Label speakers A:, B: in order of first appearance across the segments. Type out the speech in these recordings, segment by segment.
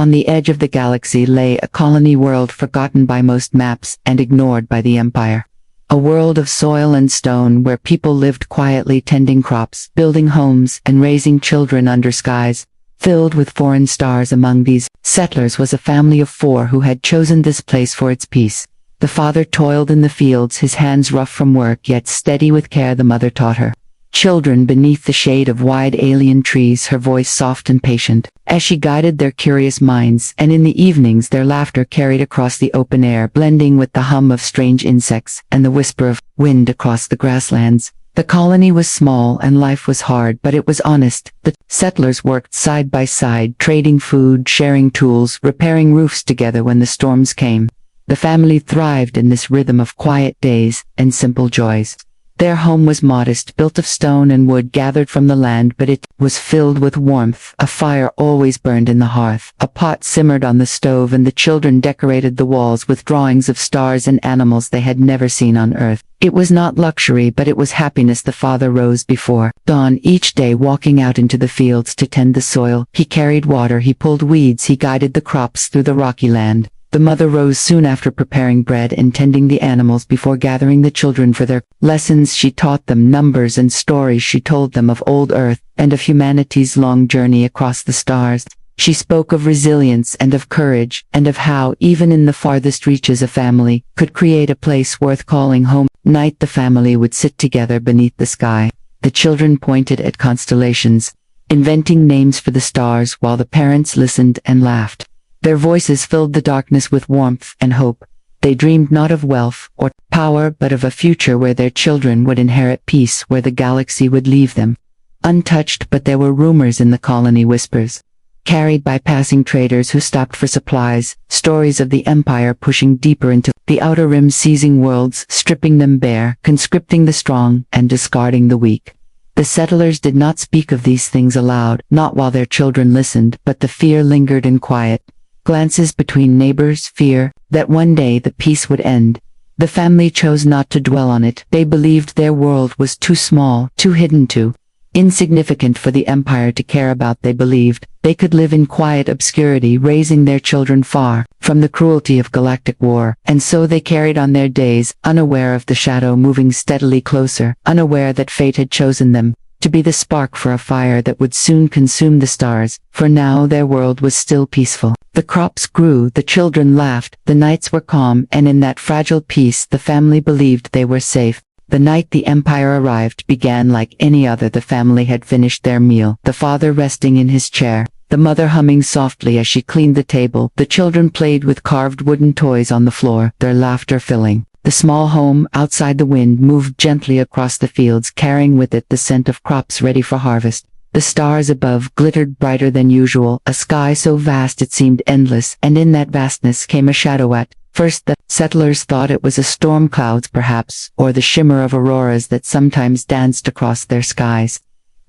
A: On the edge of the galaxy lay a colony world forgotten by most maps and ignored by the Empire. A world of soil and stone where people lived quietly tending crops, building homes, and raising children under skies filled with foreign stars. Among these settlers was a family of 4 who had chosen this place for its peace. The father toiled in the fields, his hands rough from work yet steady with care. The mother taught her children beneath the shade of wide alien trees, her voice soft and patient, as she guided their curious minds, and in the evenings their laughter carried across the open air, blending with the hum of strange insects and the whisper of wind across the grasslands. The colony was small and life was hard, but it was honest. The settlers worked side by side, trading food, sharing tools, repairing roofs together when the storms came. The family thrived in this rhythm of quiet days and simple joys. Their home was modest, built of stone and wood gathered from the land, but it was filled with warmth. A fire always burned in the hearth, a pot simmered on the stove, and the children decorated the walls with drawings of stars and animals they had never seen on Earth. It was not luxury, but it was happiness. The father rose before dawn each day, walking out into the fields to tend the soil. He carried water, he pulled weeds, he guided the crops through the rocky land. The mother rose soon after, preparing bread and tending the animals before gathering the children for their lessons. She taught them numbers and stories. She told them of old Earth and of humanity's long journey across the stars. She spoke of resilience and of courage, and of how, even in the farthest reaches, a family could create a place worth calling home. Night the family would sit together beneath the sky. The children pointed at constellations, inventing names for the stars, while the parents listened and laughed. Their voices filled the darkness with warmth and hope. They dreamed not of wealth or power, but of a future where their children would inherit peace, where the galaxy would leave them untouched. But there were rumors in the colony, whispers carried by passing traders who stopped for supplies, stories of the Empire pushing deeper into the outer rim, seizing worlds, stripping them bare, conscripting the strong, and discarding the weak. The settlers did not speak of these things aloud, not while their children listened, but the fear lingered in quiet glances between neighbors, fear that one day the peace would end. The family chose not to dwell on it. They believed their world was too small, too hidden, too insignificant for the Empire to care about. They believed they could live in quiet obscurity, raising their children far from the cruelty of galactic war. And so they carried on their days, unaware of the shadow moving steadily closer, unaware that fate had chosen them to be the spark for a fire that would soon consume the stars. For now their world was still peaceful. The crops grew, the children laughed, the nights were calm, and in that fragile peace the family believed they were safe. The night the Empire arrived began like any other. The family had finished their meal, the father resting in his chair, the mother humming softly as she cleaned the table. The children played with carved wooden toys on the floor, their laughter filling the small home. Outside, the wind moved gently across the fields, carrying with it the scent of crops ready for harvest. The stars above glittered brighter than usual, a sky so vast it seemed endless, and in that vastness came a shadow. At first the settlers thought it was a storm, clouds perhaps, or the shimmer of auroras that sometimes danced across their skies.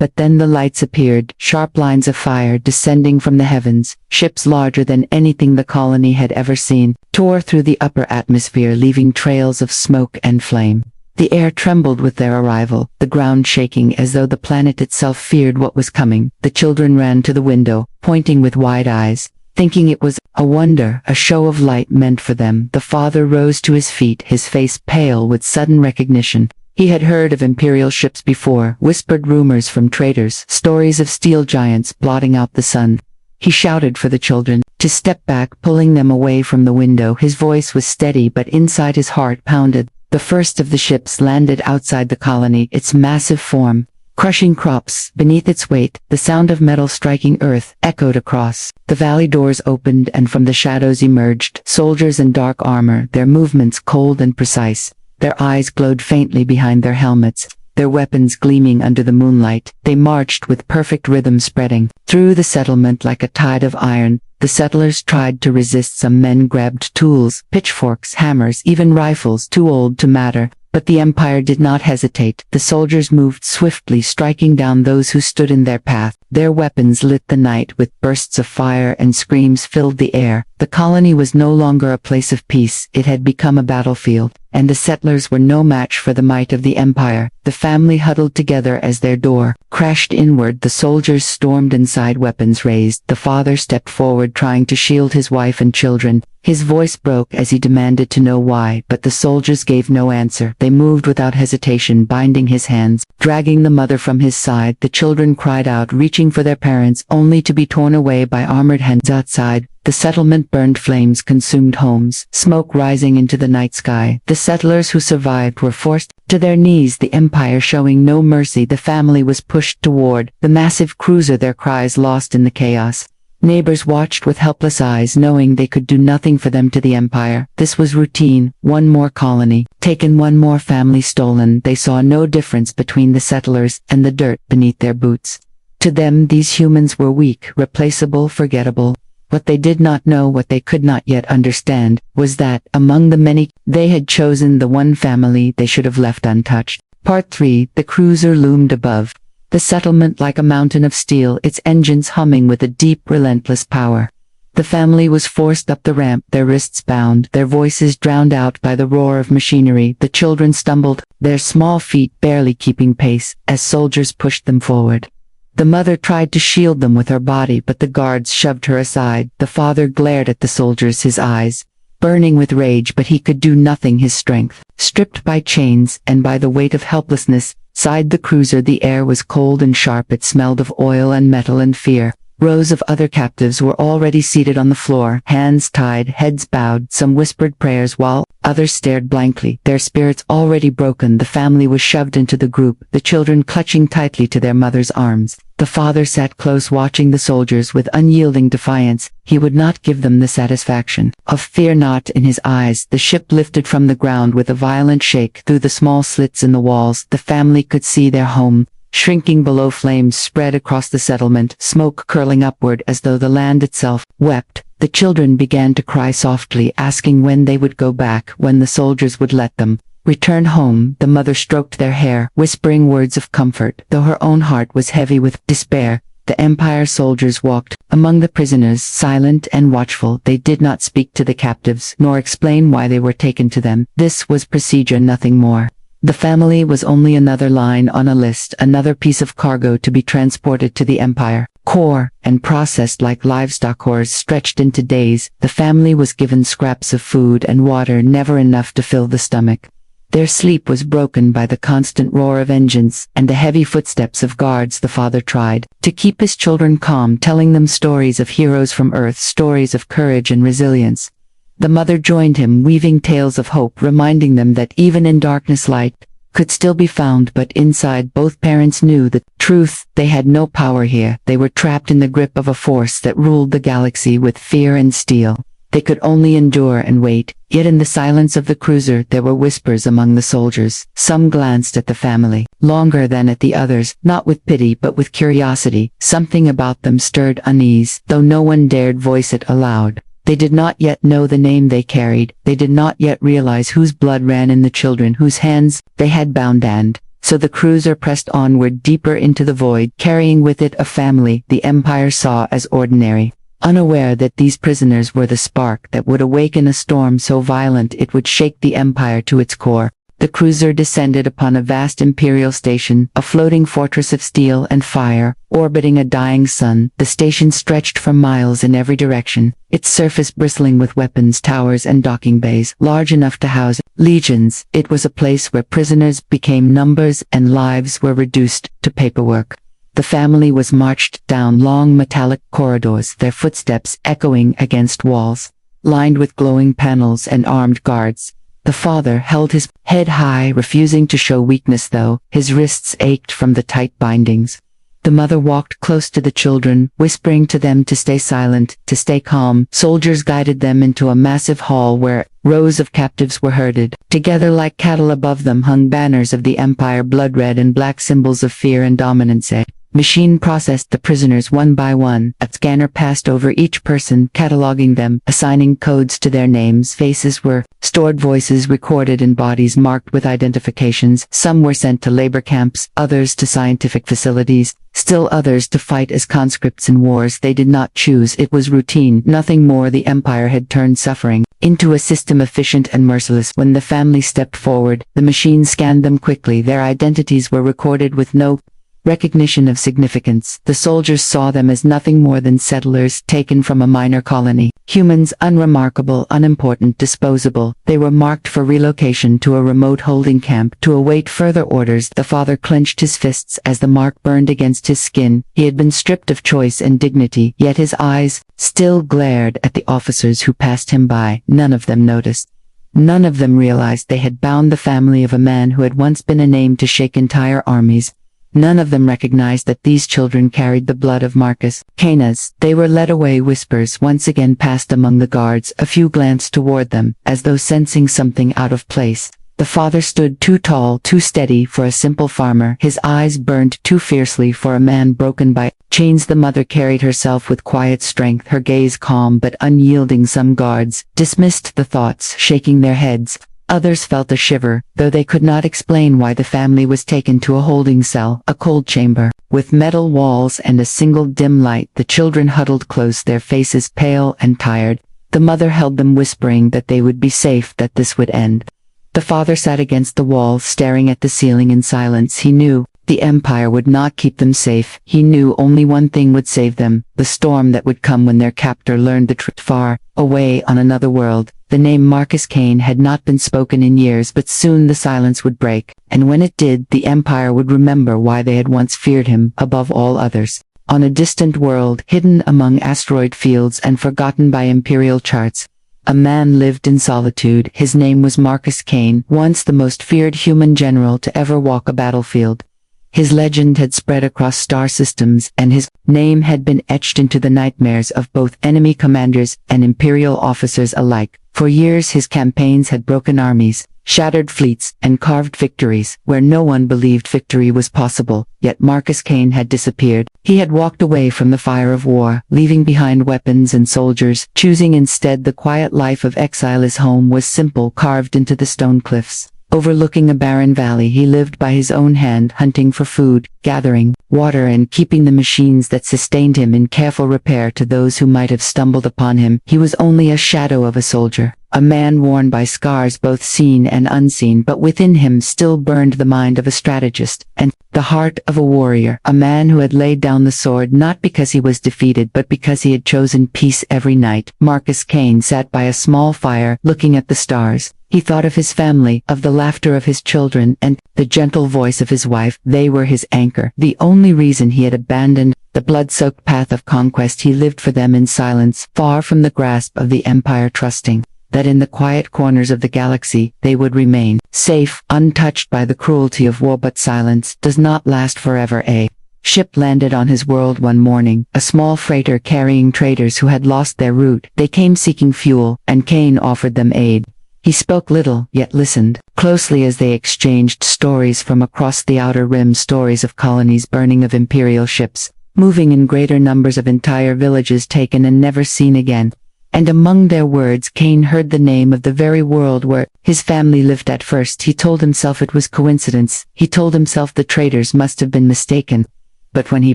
A: But then the lights appeared, sharp lines of fire descending from the heavens. Ships larger than anything the colony had ever seen tore through the upper atmosphere, leaving trails of smoke and flame. The air trembled with their arrival, the ground shaking as though the planet itself feared what was coming. The children ran to the window, pointing with wide eyes, thinking it was a wonder, a show of light meant for them. The father rose to his feet, his face pale with sudden recognition. He had heard of imperial ships before, whispered rumors from traders, stories of steel giants blotting out the sun. He shouted for the children to step back, pulling them away from the window. His voice was steady, but inside his heart pounded. The first of the ships landed outside the colony, its massive form crushing crops beneath its weight. The sound of metal striking earth echoed across the valley. Doors opened, and from the shadows emerged soldiers in dark armor, their movements cold and precise. Their eyes glowed faintly behind their helmets, their weapons gleaming under the moonlight. They marched with perfect rhythm, spreading through the settlement like a tide of iron. The settlers tried to resist. Some men grabbed tools, pitchforks, hammers, even rifles too old to matter. But the Empire did not hesitate. The soldiers moved swiftly, striking down those who stood in their path. Their weapons lit the night with bursts of fire, and screams filled the air. The colony was no longer a place of peace, it had become a battlefield. and the settlers were no match for the might of the Empire. The family huddled together as their door crashed inward. The soldiers stormed inside, weapons raised. The father stepped forward, trying to shield his wife and children. His voice broke as he demanded to know why, but the soldiers gave no answer. They moved without hesitation, binding his hands, dragging the mother from his side. The children cried out, reaching for their parents, only to be torn away by armored hands. Outside, the settlement burned. Flames consumed homes, smoke rising into the night sky. The settlers who survived were forced to their knees, the Empire showing no mercy. The family was pushed toward the massive cruiser, their cries lost in the chaos. Neighbors watched with helpless eyes, knowing they could do nothing for them. To the Empire, this was routine. One more colony taken, one more family stolen. They saw no difference between the settlers and the dirt beneath their boots. To them, these humans were weak, replaceable, forgettable. What they did not know, what they could not yet understand, was that, among the many, they had chosen the one family they should have left untouched. Part 3. The cruiser loomed above the settlement like a mountain of steel, its engines humming with a deep, relentless power. The family was forced up the ramp, their wrists bound, their voices drowned out by the roar of machinery. The children stumbled, their small feet barely keeping pace, as soldiers pushed them forward. The mother tried to shield them with her body, but the guards shoved her aside. The father glared at the soldiers, his eyes burning with rage, but he could do nothing. His strength, stripped by chains and by the weight of helplessness, sighed the cruiser. The air was cold and sharp. It smelled of oil and metal and fear. Rows of other captives were already seated on the floor, hands tied, heads bowed. Some whispered prayers while others stared blankly, their spirits already broken. The family was shoved into the group, the children clutching tightly to their mother's arms. The father sat close, watching the soldiers with unyielding defiance. He would not give them the satisfaction of fear. Not in his eyes. The ship lifted from the ground with a violent shake. Through the small slits in the walls, the family could see their home shrinking below. Flames spread across the settlement, smoke curling upward as though the land itself wept. The children began to cry softly, asking when they would go back, when the soldiers would let them return home. The mother stroked their hair, whispering words of comfort, though her own heart was heavy with despair. The Empire soldiers walked among the prisoners, silent and watchful. They did not speak to the captives, nor explain why they were taken to them. This was procedure, nothing more. The family was only another line on a list, another piece of cargo to be transported to the Empire core and processed like livestock. Cores stretched into days. The family was given scraps of food and water, never enough to fill the stomach. Their sleep was broken by the constant roar of engines and the heavy footsteps of guards. The father tried to keep his children calm, telling them stories of heroes from Earth, stories of courage and resilience. The mother joined him, weaving tales of hope, reminding them that even in darkness light could still be found. But inside, both parents knew the truth. They had no power here. They were trapped in the grip of a force that ruled the galaxy with fear and steel. They could only endure and wait. Yet in the silence of the cruiser there were whispers among the soldiers. Some glanced at the family, longer than at the others, not with pity but with curiosity. Something about them stirred unease, though no one dared voice it aloud. They did not yet know the name they carried. They did not yet realize whose blood ran in the children whose hands they had bound. And so the cruiser pressed onward, deeper into the void, carrying with it a family the Empire saw as ordinary, unaware that these prisoners were the spark that would awaken a storm so violent it would shake the Empire to its core. The cruiser descended upon a vast imperial station, a floating fortress of steel and fire, orbiting a dying sun. The station stretched for miles in every direction, its surface bristling with weapons, towers and docking bays, large enough to house legions. It was a place where prisoners became numbers and lives were reduced to paperwork. The family was marched down long metallic corridors, their footsteps echoing against walls, lined with glowing panels and armed guards. The father held his head high, refusing to show weakness, though his wrists ached from the tight bindings. The mother walked close to the children, whispering to them to stay silent, to stay calm. Soldiers guided them into a massive hall where rows of captives were herded together like cattle. Above them hung banners of the Empire, blood red and black, symbols of fear and dominance. Machine processed the prisoners one by one. A scanner passed over each person, cataloging them, assigning codes to their names. Faces were stored, voices recorded, and bodies marked with identifications. Some were sent to labor camps, others to scientific facilities. still others to fight as conscripts in wars they did not choose. It was routine, nothing more. The empire had turned suffering into a system efficient and merciless. When the family stepped forward, the machine scanned them quickly. Their identities were recorded with no recognition of significance. The soldiers saw them as nothing more than settlers taken from a minor colony. Humans, unremarkable, unimportant, disposable. They were marked for relocation to a remote holding camp to await further orders. The father clenched his fists as the mark burned against his skin. He had been stripped of choice and dignity, yet his eyes still glared at the officers who passed him by. None of them noticed. None of them realized they had bound the family of a man who had once been a name to shake entire armies. None of them recognized that these children carried the blood of Marcus Canas. They were led away. Whispers once again passed among the guards. A few glanced toward them, as though sensing something out of place. The father stood too tall, too steady for a simple farmer. His eyes burned too fiercely for a man broken by chains. The mother carried herself with quiet strength, her gaze calm but unyielding. Some guards dismissed the thoughts, shaking their heads. Others felt a shiver, though they could not explain why. The family was taken to a holding cell, a cold chamber, with metal walls and a single dim light. The children huddled close, their faces pale and tired. The mother held them, whispering that they would be safe, that this would end. The father sat against the wall, staring at the ceiling in silence. He knew the empire would not keep them safe. He knew only one thing would save them, the storm that would come when their captor learned the truth. Far away on another world, the name Marcus Cain had not been spoken in years, but soon the silence would break, and when it did, the empire would remember why they had once feared him above all others. On a distant world, hidden among asteroid fields and forgotten by imperial charts, a man lived in solitude. His name was Marcus Cain, once the most feared human general to ever walk a battlefield. His legend had spread across star systems, and his name had been etched into the nightmares of both enemy commanders and imperial officers alike. For years his campaigns had broken armies, shattered fleets, and carved victories where no one believed victory was possible. Yet Marcus Cain had disappeared. He had walked away from the fire of war, leaving behind weapons and soldiers, choosing instead the quiet life of exile. His home was simple, carved into the stone cliffs. Overlooking a barren valley, he lived by his own hand, hunting for food, gathering water, and keeping the machines that sustained him in careful repair. To those who might have stumbled upon him, he was only a shadow of a soldier, a man worn by scars both seen and unseen, but within him still burned the mind of a strategist, and the heart of a warrior, a man who had laid down the sword not because he was defeated but because he had chosen peace every night. Marcus Cain sat by a small fire, looking at the stars. He thought of his family, of the laughter of his children, and the gentle voice of his wife. They were his anchor, the only reason he had abandoned the blood-soaked path of conquest. He lived for them in silence, far from the grasp of the empire, trusting that in the quiet corners of the galaxy they would remain safe, untouched by the cruelty of war. But silence does not last forever. A ship landed on his world one morning, a small freighter carrying traders who had lost their route. They came seeking fuel, and Cain offered them aid. He spoke little, yet listened closely as they exchanged stories from across the outer rim, stories of colonies burning, of imperial ships moving in greater numbers, of entire villages taken and never seen again. And among their words Cain heard the name of the very world where his family lived. At first he told himself it was coincidence. He told himself the traders must have been mistaken. But when he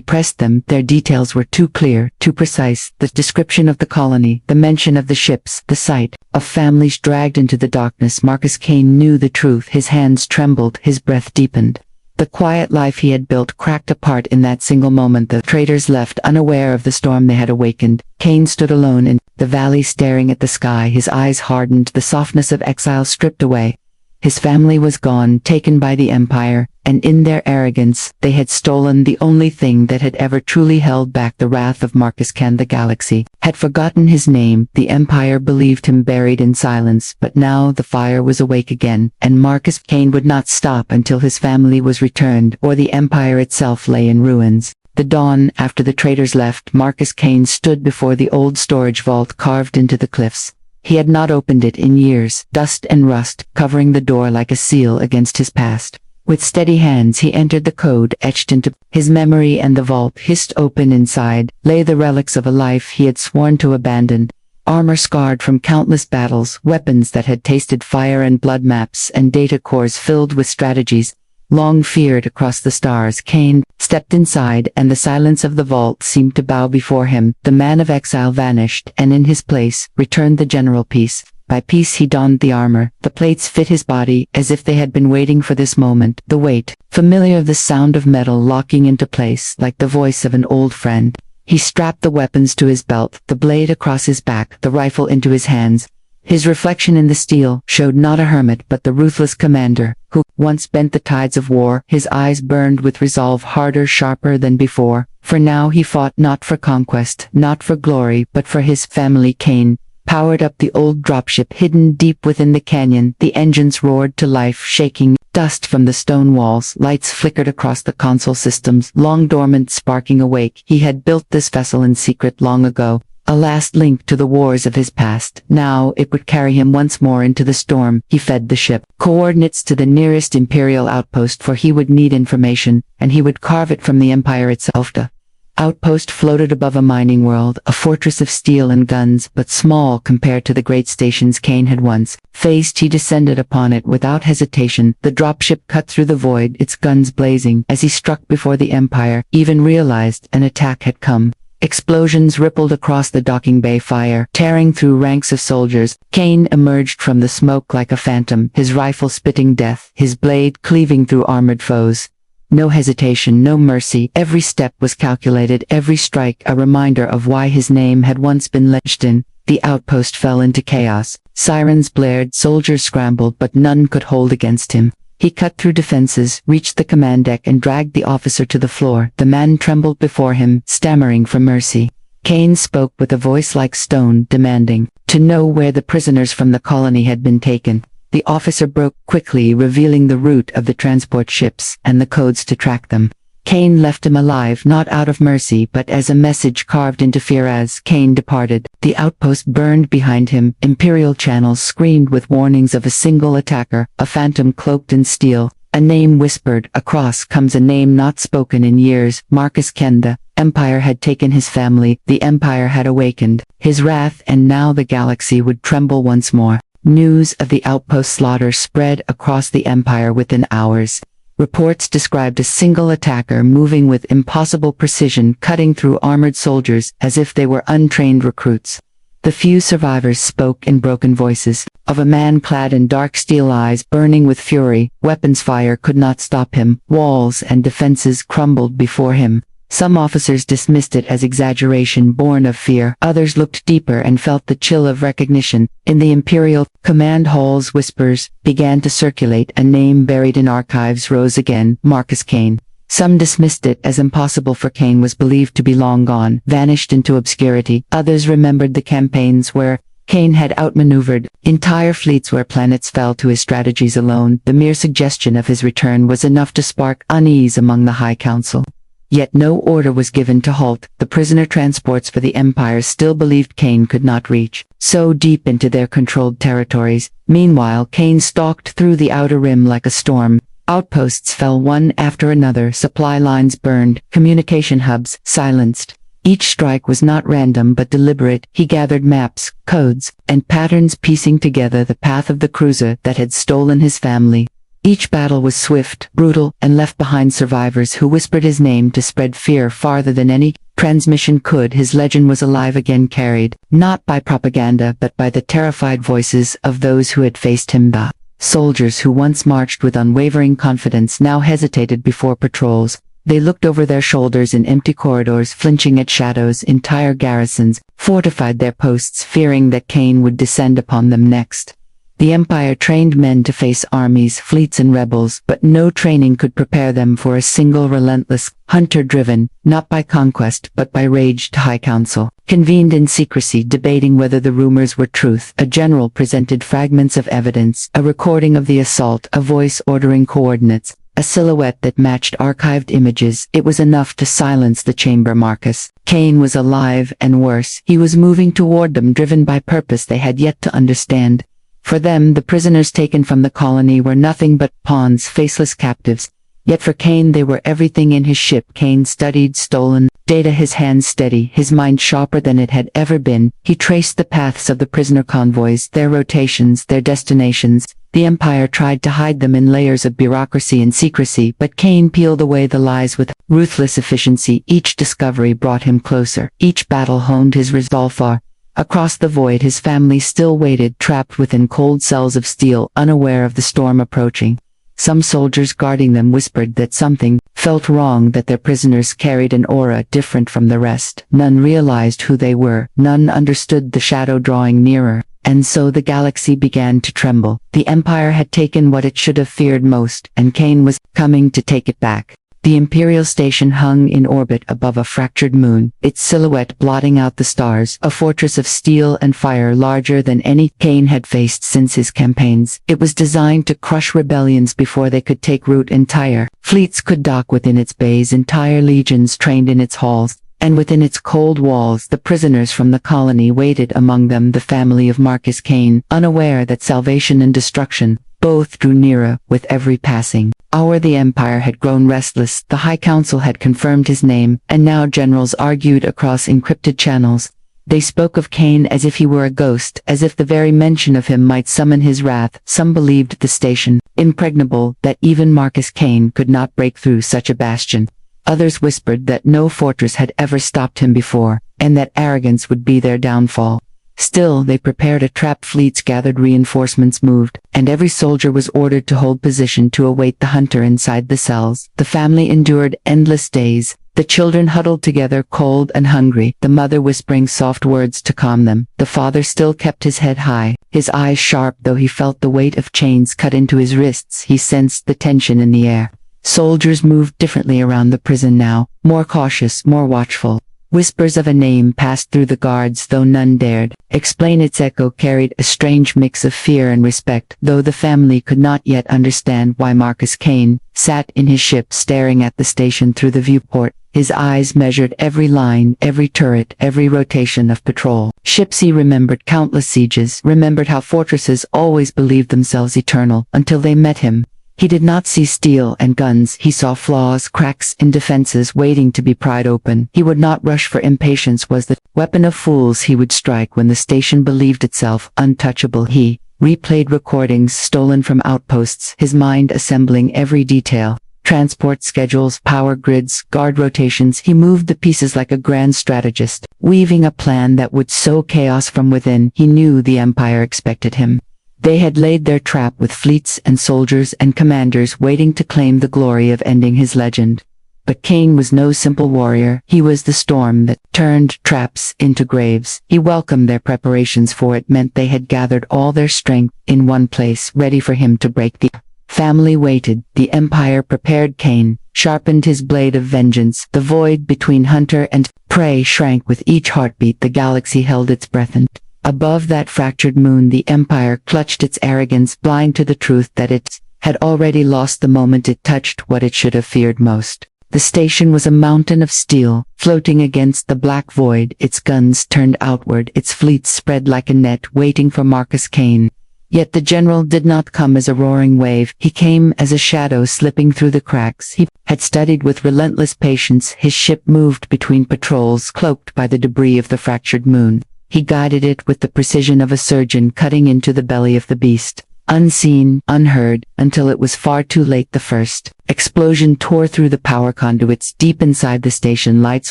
A: pressed them, their details were too clear, too precise. The description of the colony, the mention of the ships, the sight of families dragged into the darkness. Marcus Cain knew the truth. His hands trembled, his breath deepened. The quiet life he had built cracked apart in that single moment. The traders left, unaware of the storm they had awakened. Cain stood alone in the valley, staring at the sky, his eyes hardened, the softness of exile stripped away. His family was gone, taken by the empire, and in their arrogance, they had stolen the only thing that had ever truly held back the wrath of Marcus Cain. The galaxy had forgotten his name. The empire believed him buried in silence, but now the fire was awake again, and Marcus Cain would not stop until his family was returned, or the empire itself lay in ruins. The dawn after the traders left, Marcus Cain stood before the old storage vault carved into the cliffs. He had not opened it in years, dust and rust covering the door like a seal against his past. With steady hands he entered the code etched into his memory, and the vault hissed open. Inside lay the relics of a life he had sworn to abandon. Armor scarred from countless battles, weapons that had tasted fire and blood, maps and data cores filled with strategies long feared across the stars. Cain stepped inside, and the silence of the vault seemed to bow before him. The man of exile vanished, and in his place returned the general peace. By peace he donned the armor. The plates fit his body, as if they had been waiting for this moment. The weight, familiar, the sound of metal locking into place, like the voice of an old friend. He strapped the weapons to his belt, the blade across his back, the rifle into his hands. His reflection in the steel showed not a hermit but the ruthless commander, who once bent the tides of war. His eyes burned with resolve, harder, sharper than before, for now he fought not for conquest, not for glory, but for his family. Cain powered up the old dropship hidden deep within the canyon. The engines roared to life, shaking dust from the stone walls. Lights flickered across the console systems, long dormant, sparking awake. He had built this vessel in secret long ago, a last link to the wars of his past. Now it would carry him once more into the storm. He fed the ship coordinates to the nearest Imperial outpost, for he would need information, and he would carve it from the Empire itself. The outpost floated above a mining world, a fortress of steel and guns, but small compared to the great stations Cain had once faced. He descended upon it without hesitation. The dropship cut through the void, its guns blazing. As he struck before the Empire even realized an attack had come, explosions rippled across the docking bay, fire tearing through ranks of soldiers. Cain emerged from the smoke like a phantom, his rifle spitting death, his blade cleaving through armored foes. No hesitation, no mercy. Every step was calculated, every strike a reminder of why his name had once been etched in. The outpost fell into chaos. Sirens blared, soldiers scrambled, but none could hold against him. He cut through defenses, reached the command deck, and dragged the officer to the floor. The man trembled before him, stammering for mercy. Cain spoke with a voice like stone, demanding to know where the prisoners from the colony had been taken. The officer broke quickly, revealing the route of the transport ships and the codes to track them. Cain left him alive, not out of mercy, but as a message carved into fear. As Cain departed, the outpost burned behind him. Imperial channels screamed with warnings of a single attacker, a phantom cloaked in steel. A name whispered. Across comes a name not spoken in years. Marcus Ken. The Empire had taken his family. The Empire had awakened his wrath, and now the galaxy would tremble once more. News of the outpost slaughter spread across the Empire within hours. Reports described a single attacker moving with impossible precision, cutting through armored soldiers as if they were untrained recruits. The few survivors spoke in broken voices, of a man clad in dark steel, eyes burning with fury. Weapons fire could not stop him. Walls and defenses crumbled before him. Some officers dismissed it as exaggeration born of fear. Others looked deeper and felt the chill of recognition. In the Imperial command halls, whispers began to circulate. A name buried in archives rose again: Marcus Cain. Some dismissed it as impossible, for Cain was believed to be long gone, vanished into obscurity. Others remembered the campaigns where Cain had outmaneuvered entire fleets, where planets fell to his strategies alone. The mere suggestion of his return was enough to spark unease among the High Council. Yet no order was given to halt. The prisoner transports for the Empire still believed Cain could not reach so deep into their controlled territories. Meanwhile, Cain stalked through the outer rim like a storm. Outposts fell one after another, supply lines burned, communication hubs silenced. Each strike was not random but deliberate. He gathered maps, codes, and patterns, piecing together the path of the cruiser that had stolen his family. Each battle was swift, brutal, and left behind survivors who whispered his name to spread fear farther than any transmission could. His legend was alive again, carried not by propaganda but by the terrified voices of those who had faced him. The soldiers who once marched with unwavering confidence now hesitated before patrols. They looked over their shoulders in empty corridors, flinching at shadows. Entire garrisons fortified their posts, fearing that Cain would descend upon them next. The Empire trained men to face armies, fleets, and rebels, but no training could prepare them for a single relentless hunter, driven not by conquest but by rage. The High Council convened in secrecy, debating whether the rumors were truth. A general presented fragments of evidence, a recording of the assault, a voice ordering coordinates, a silhouette that matched archived images. It was enough to silence the chamber. Marcus Cain was alive, and worse, he was moving toward them, driven by purpose they had yet to understand. For them, the prisoners taken from the colony were nothing but pawns, faceless captives. Yet for Cain they were everything in his ship. Cain studied, stolen, Data, his hands steady, his mind sharper than it had ever been, he traced the paths of the prisoner convoys, their rotations, their destinations. The Empire tried to hide them in layers of bureaucracy and secrecy, but Kane peeled away the lies with ruthless efficiency. Each discovery brought him closer, each battle honed his resolve far. Across the void his family still waited, trapped within cold cells of steel, unaware of the storm approaching. Some soldiers guarding them whispered that something felt wrong, that their prisoners carried an aura different from the rest. None realized who they were, none understood the shadow drawing nearer. And so the galaxy began to tremble. The Empire had taken what it should have feared most, and Kane was coming to take it back. The Imperial station hung in orbit above a fractured moon, its silhouette blotting out the stars, a fortress of steel and fire larger than any Kane had faced since his campaigns. It was designed to crush rebellions before they could take root. Entire fleets could dock within its bays, entire legions trained in its halls. And within its cold walls the prisoners from the colony waited, among them the family of Marcus Kane, unaware that salvation and destruction both drew nearer with every passing hour. The Empire had grown restless, the High Council had confirmed his name, and now generals argued across encrypted channels. They spoke of Kane as if he were a ghost, as if the very mention of him might summon his wrath. Some believed the station impregnable, that even Marcus Kane could not break through such a bastion. Others whispered that no fortress had ever stopped him before, and that arrogance would be their downfall. Still, they prepared a trap. Fleets gathered, reinforcements moved, and every soldier was ordered to hold position to await the hunter inside the cells. The family endured endless days, the children huddled together, cold and hungry, the mother whispering soft words to calm them. The father still kept his head high, his eyes sharp, though he felt the weight of chains cut into his wrists. He sensed the tension in the air. Soldiers moved differently around the prison now, more cautious, more watchful. Whispers of a name passed through the guards, though none dared explain. Its echo carried a strange mix of fear and respect, though the family could not yet understand why. Marcus Kane sat in his ship, staring at the station through the viewport. His eyes measured every line, every turret, every rotation of patrol ships. He remembered countless sieges, remembered how fortresses always believed themselves eternal until they met him. He did not see steel and guns, he saw flaws, cracks in defenses waiting to be pried open. He would not rush, for impatience was the weapon of fools. He would strike when the station believed itself untouchable. He replayed recordings stolen from outposts, his mind assembling every detail. Transport schedules, power grids, guard rotations. He moved the pieces like a grand strategist, weaving a plan that would sow chaos from within. He knew the Empire expected him. They had laid their trap with fleets and soldiers and commanders waiting to claim the glory of ending his legend. But Kane was no simple warrior. He was the storm that turned traps into graves. He welcomed their preparations, for it meant they had gathered all their strength in one place, ready for him to break. The family waited. The Empire prepared. Kane sharpened his blade of vengeance. The void between hunter and prey shrank with each heartbeat. The galaxy held its breath, and above that fractured moon the Empire clutched its arrogance, blind to the truth that it had already lost the moment it touched what it should have feared most. The station was a mountain of steel, floating against the black void, its guns turned outward, its fleets spread like a net, waiting for Marcus Kane. Yet the general did not come as a roaring wave. He came as a shadow slipping through the cracks. He had studied with relentless patience. His ship moved between patrols, cloaked by the debris of the fractured moon. He guided it with the precision of a surgeon cutting into the belly of the beast. Unseen, unheard, until it was far too late. The first explosion tore through the power conduits. Deep inside the station, lights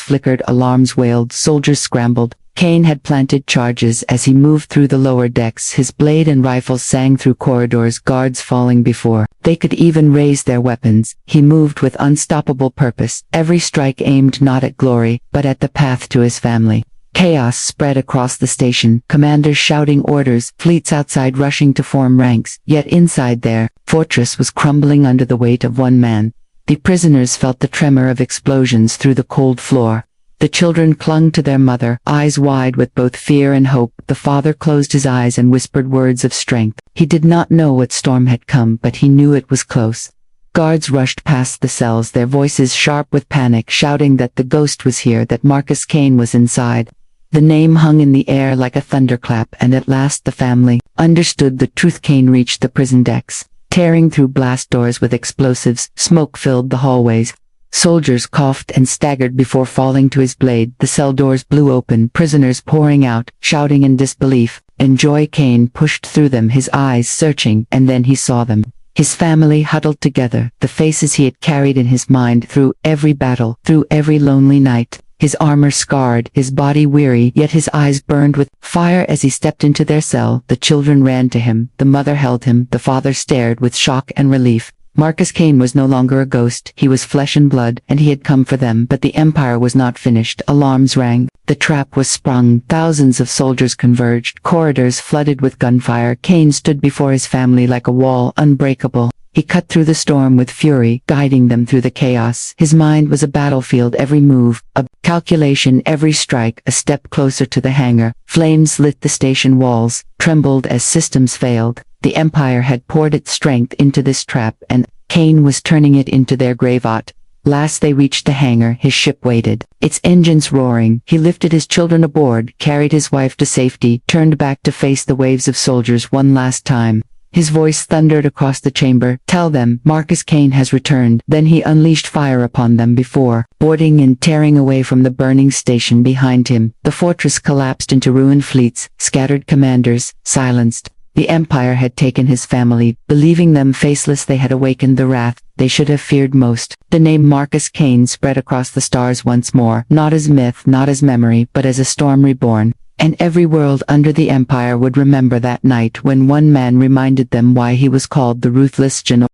A: flickered, alarms wailed, soldiers scrambled. Kane had planted charges as he moved through the lower decks. His blade and rifles sang through corridors, guards falling before they could even raise their weapons. He moved with unstoppable purpose, every strike aimed not at glory, but at the path to his family. Chaos spread across the station, commanders shouting orders, fleets outside rushing to form ranks, yet inside their fortress was crumbling under the weight of one man. The prisoners felt the tremor of explosions through the cold floor. The children clung to their mother, eyes wide with both fear and hope. The father closed his eyes and whispered words of strength. He did not know what storm had come, but he knew it was close. Guards rushed past the cells, their voices sharp with panic, shouting that the ghost was here, that Marcus Kane was inside. The name hung in the air like a thunderclap, and at last the family understood the truth. Kane reached the prison decks, tearing through blast doors with explosives. Smoke filled the hallways. Soldiers coughed and staggered before falling to his blade. The cell doors blew open, prisoners pouring out, shouting in disbelief. And Kane pushed through them, his eyes searching, and then he saw them. His family huddled together, the faces he had carried in his mind through every battle, through every lonely night. His armor scarred, his body weary, yet his eyes burned with fire as he stepped into their cell. The children ran to him, the mother held him, the father stared with shock and relief. Marcus Kane was no longer a ghost, he was flesh and blood, and he had come for them. But the Empire was not finished. Alarms rang, the trap was sprung, thousands of soldiers converged, corridors flooded with gunfire. Kane stood before his family like a wall, unbreakable. He cut through the storm with fury, guiding them through the chaos. His mind was a battlefield, every move, a calculation, every strike, a step closer to the hangar. Flames lit the station walls, trembled as systems failed. The Empire had poured its strength into this trap, and Kane was turning it into their graveyard. Last they reached the hangar, his ship waited, its engines roaring. He lifted his children aboard, carried his wife to safety, turned back to face the waves of soldiers one last time. His voice thundered across the chamber, "Tell them, Marcus Kane has returned." Then he unleashed fire upon them before, boarding and tearing away from the burning station behind him. The fortress collapsed into ruined fleets, scattered commanders, silenced. The Empire had taken his family, believing them faceless. They had awakened the wrath they should have feared most. The name Marcus Kane spread across the stars once more, not as myth, not as memory, but as a storm reborn. And every world under the Empire would remember that night when one man reminded them why he was called the Ruthless General.